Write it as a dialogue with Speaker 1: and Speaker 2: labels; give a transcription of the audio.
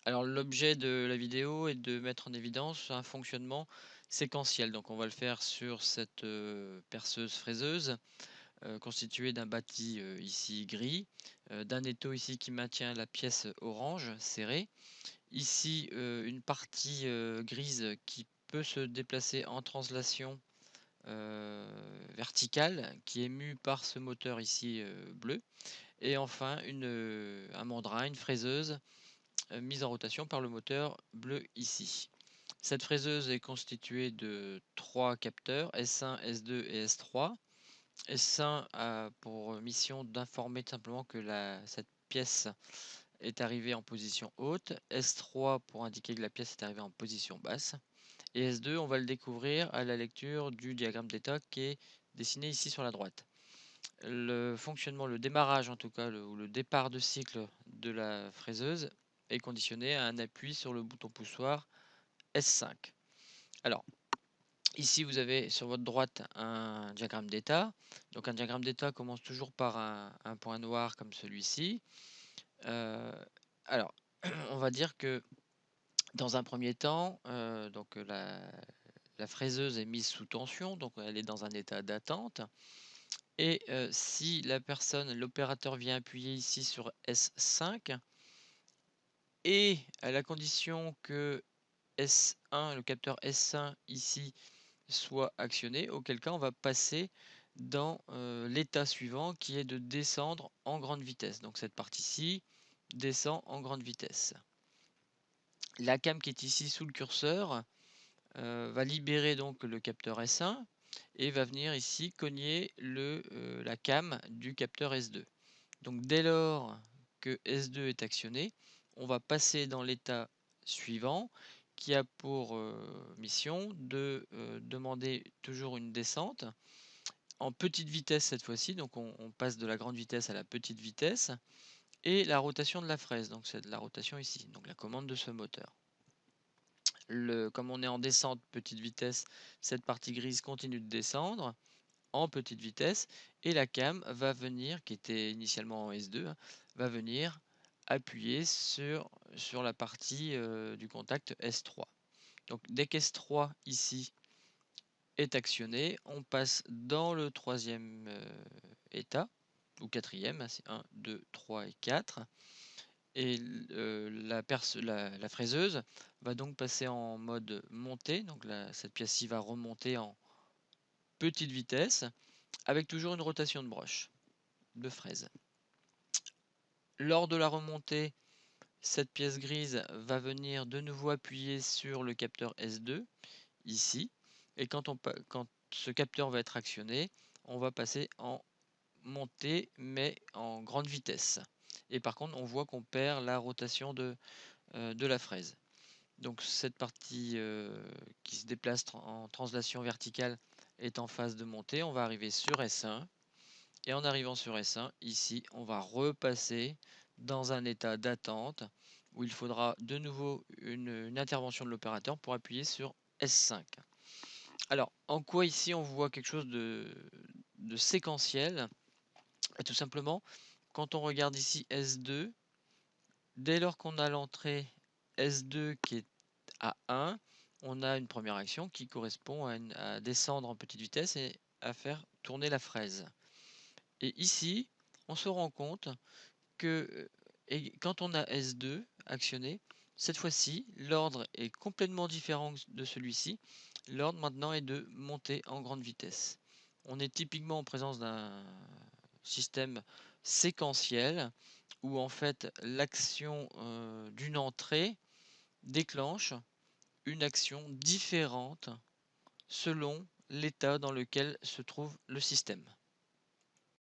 Speaker 1: Alors l'objet de la vidéo est de mettre en évidence un fonctionnement séquentiel. Donc on va le faire sur cette perceuse fraiseuse constituée d'un bâti ici gris, d'un étau ici qui maintient la pièce orange serrée, ici une partie grise qui peut se déplacer en translation verticale qui est mue par ce moteur ici bleu, et enfin un mandrin, une fraiseuse mise en rotation par le moteur bleu ici. Cette fraiseuse est constituée de 3 capteurs S1, S2 et S3. S1 a pour mission d'informer simplement que cette pièce est arrivée en position haute, S3 pour indiquer que la pièce est arrivée en position basse, et S2 on va le découvrir à la lecture du diagramme d'état qui est dessiné ici sur la droite. Le fonctionnement, le démarrage en tout cas, ou le départ de cycle de la fraiseuse est conditionné à un appui sur le bouton poussoir S5. Alors, ici vous avez sur votre droite un diagramme d'état. Donc un diagramme d'état commence toujours par un point noir comme celui-ci. Alors, on va dire que dans un premier temps, la fraiseuse est mise sous tension, donc elle est dans un état d'attente. Et si l'opérateur vient appuyer ici sur S5, et à la condition que S1, le capteur S1 ici, soit actionné, auquel cas on va passer dans l'état suivant qui est de descendre en grande vitesse. Donc cette partie-ci descend en grande vitesse. La cam qui est ici sous le curseur va libérer donc le capteur S1 et va venir ici cogner la cam du capteur S2. Donc dès lors que S2 est actionné, on va passer dans l'état suivant qui a pour mission de demander toujours une descente en petite vitesse cette fois-ci. Donc on passe de la grande vitesse à la petite vitesse, et la rotation de la fraise, donc c'est la rotation ici, donc la commande de ce moteur. Comme on est en descente petite vitesse, cette partie grise continue de descendre en petite vitesse, et la cam va venir, qui était initialement en S2, va venir appuyer sur la partie du contact S3. Donc dès qu'S3 ici est actionné, on passe dans le troisième état, ou quatrième, hein, c'est 1, 2, 3 et 4. Et la fraiseuse va donc passer en mode montée, donc cette pièce-ci va remonter en petite vitesse, avec toujours une rotation de broche, de fraise. Lors de la remontée, cette pièce grise va venir de nouveau appuyer sur le capteur S2, ici, et quand ce capteur va être actionné, on va passer en montée, mais en grande vitesse. Et par contre, on voit qu'on perd la rotation de la fraise. Donc cette partie qui se déplace en translation verticale est en phase de montée. On va arriver sur S1. Et en arrivant sur S1, ici, on va repasser dans un état d'attente où il faudra de nouveau une intervention de l'opérateur pour appuyer sur S5. Alors, en quoi ici on voit quelque chose de séquentiel? Tout simplement, quand on regarde ici S2, dès lors qu'on a l'entrée S2 qui est à 1, on a une première action qui correspond à descendre en petite vitesse et à faire tourner la fraise. Et ici, on se rend compte que quand on a S2 actionné, cette fois-ci, l'ordre est complètement différent de celui-ci. L'ordre maintenant est de monter en grande vitesse. On est typiquement en présence d'un système séquentiel où en fait l'action d'une entrée déclenche une action différente selon l'état dans lequel se trouve le système.